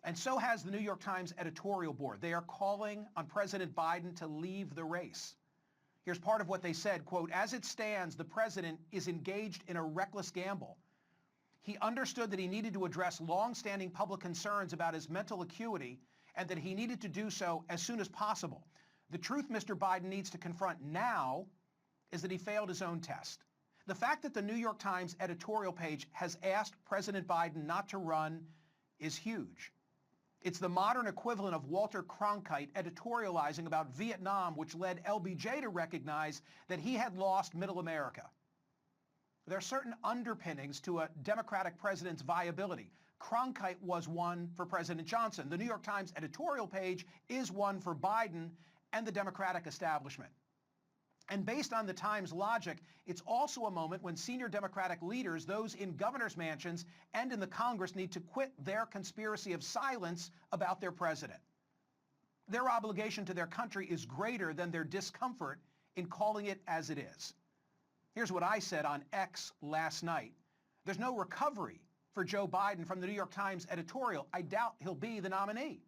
And so has the New York Times editorial board. They are calling on President Biden to leave the race. Here's part of what they said, quote, "As it stands, the president is engaged in a reckless gamble. He understood that he needed to address long-standing public concerns about his mental acuity and that he needed to do so as soon as possible. The truth Mr. Biden needs to confront now is that he failed his own test." The fact that the New York Times editorial page has asked President Biden not to run is huge. It's the modern equivalent of Walter Cronkite editorializing about Vietnam, which led LBJ to recognize that he had lost Middle America. There are certain underpinnings to a Democratic president's viability. Cronkite was one for President Johnson. The New York Times editorial page is one for Biden and the Democratic establishment. And based on the Times logic, it's also a moment when senior Democratic leaders, those in governors' mansions and in the Congress, need to quit their conspiracy of silence about their president. Their obligation to their country is greater than their discomfort in calling it as it is. Here's what I said on X last night. There's no recovery for Joe Biden from the New York Times editorial. I doubt he'll be the nominee.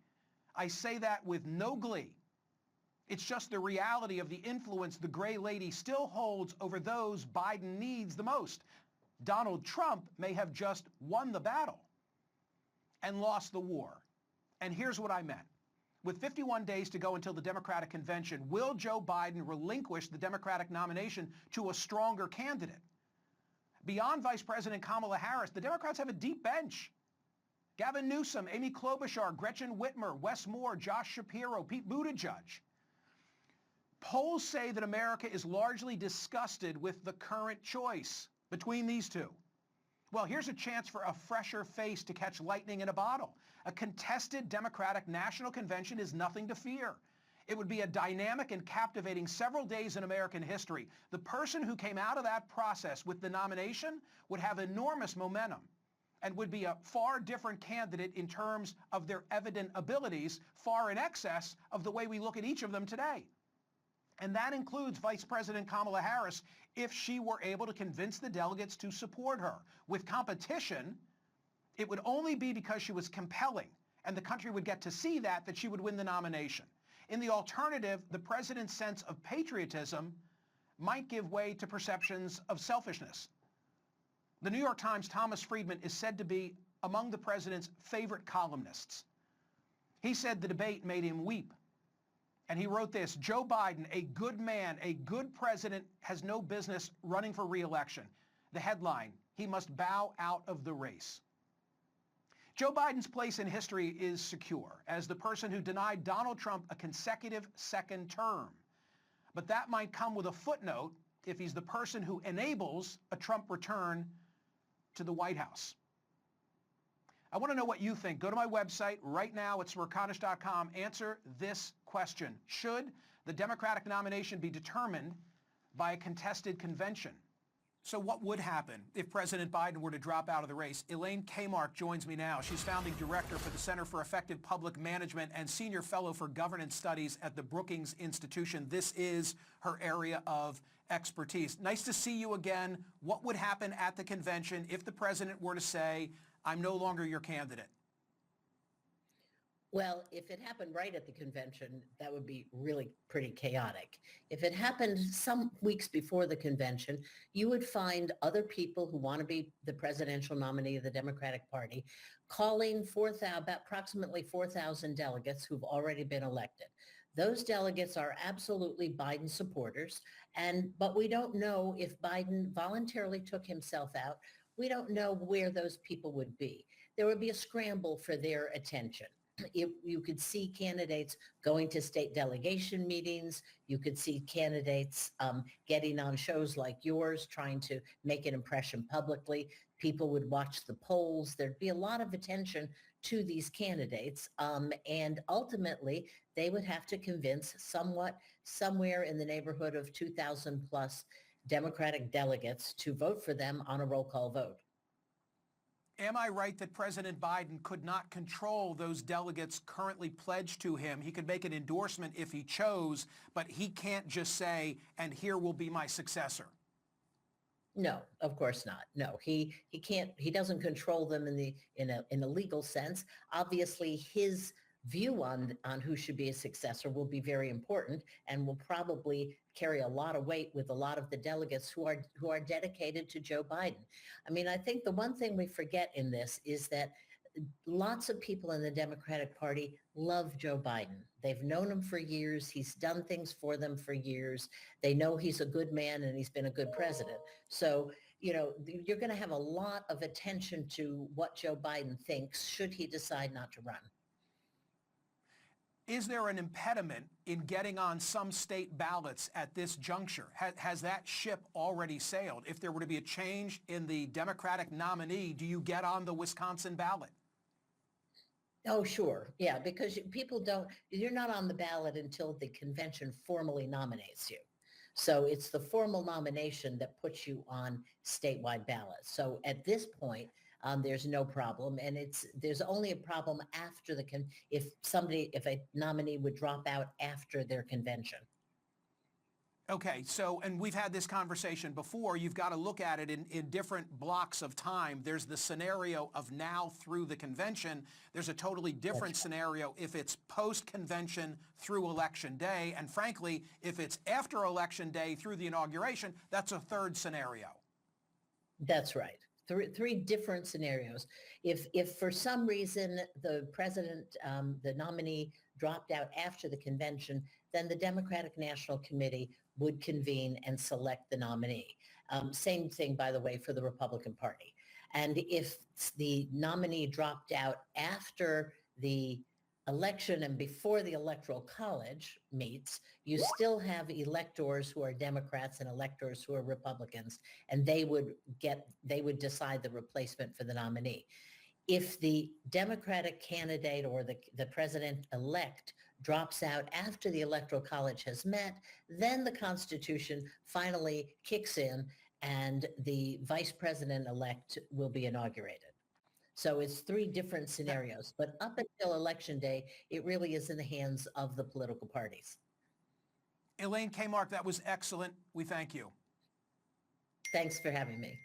I say that with no glee. It's just the reality of the influence the gray lady still holds over those Biden needs the most. Donald Trump may have just won the battle and lost the war. And here's what I meant. With 51 days to go until the Democratic Convention, will Joe Biden relinquish the Democratic nomination to a stronger candidate? Beyond Vice President Kamala Harris, the Democrats have a deep bench. Gavin Newsom, Amy Klobuchar, Gretchen Whitmer, Wes Moore, Josh Shapiro, Pete Buttigieg. Polls say that America is largely disgusted with the current choice between these two. Well, here's a chance for a fresher face to catch lightning in a bottle. A contested Democratic National Convention is nothing to fear. It would be a dynamic and captivating several days in American history. The person who came out of that process with the nomination would have enormous momentum and would be a far different candidate in terms of their evident abilities, far in excess of the way we look at each of them today. And that includes Vice President Kamala Harris if she were able to convince the delegates to support her. With competition, it would only be because she was compelling, and the country would get to see that she would win the nomination. In the alternative, the president's sense of patriotism might give way to perceptions of selfishness. The New York Times' Thomas Friedman is said to be among the president's favorite columnists. He said the debate made him weep. And he wrote this: Joe Biden, a good man, a good president, has no business running for re-election. The headline, he must bow out of the race. Joe Biden's place in history is secure as the person who denied Donald Trump a consecutive second term. But that might come with a footnote if he's the person who enables a Trump return to the White House. I want to know what you think. Go to my website right now at smirconish.com. Answer this question. Should the Democratic nomination be determined by a contested convention? So what would happen if President Biden were to drop out of the race? Elaine Kmark joins me now. She's founding director for the Center for Effective Public Management and senior fellow for governance studies at the Brookings Institution. This is her area of expertise. Nice to see you again. What would happen at the convention if the president were to say, I'm no longer your candidate? Well, if it happened right at the convention, that would be really pretty chaotic. If it happened some weeks before the convention, you would find other people who want to be the presidential nominee of the Democratic Party calling about approximately 4,000 delegates who've already been elected. Those delegates are absolutely Biden supporters, but we don't know if Biden voluntarily took himself out. We don't know where those people would be. There would be a scramble for their attention. You could see candidates going to state delegation meetings. You could see candidates getting on shows like yours, trying to make an impression publicly. People would watch the polls. There'd be a lot of attention to these candidates. And ultimately, they would have to convince somewhere in the neighborhood of 2,000 plus Democratic delegates to vote for them on a roll call vote. Am I right that President Biden could not control those delegates currently pledged to him? He could make an endorsement if he chose, but he can't just say, and here will be my successor. No, of course not. No, he can't. He doesn't control them in a legal sense. Obviously, his view on who should be a successor will be very important and will probably carry a lot of weight with a lot of the delegates who are dedicated to Joe Biden. I mean, I think the one thing we forget in this is that lots of people in the Democratic Party love Joe Biden. They've known him for years. He's done things for them for years. They know he's a good man and he's been a good president. So, you're going to have a lot of attention to what Joe Biden thinks should he decide not to run. Is there an impediment in getting on some state ballots at this juncture? Has that ship already sailed? If there were to be a change in the Democratic nominee, do you get on the Wisconsin ballot? Oh, sure. Yeah, because you're not on the ballot until the convention formally nominates you. So it's the formal nomination that puts you on statewide ballots. So at this point, there's no problem. And there's only a problem after if a nominee would drop out after their convention. Okay, so, and we've had this conversation before, you've got to look at it in different blocks of time. There's the scenario of now through the convention. There's a totally different scenario if it's post-convention through Election Day. And frankly, if it's after Election Day through the inauguration, that's a third scenario. That's right. Three different scenarios. If for some reason the president, the nominee dropped out after the convention, then the Democratic National Committee would convene and select the nominee. Same thing, by the way, for the Republican Party. And if the nominee dropped out after the election and before the Electoral College meets, you still have electors who are Democrats and electors who are Republicans, and they would decide the replacement for the nominee. If the Democratic candidate or the president-elect drops out after the Electoral College has met, then the Constitution finally kicks in and the vice president-elect will be inaugurated. So it's three different scenarios. But up until Election Day, it really is in the hands of the political parties. Elaine Kamarck, that was excellent. We thank you. Thanks for having me.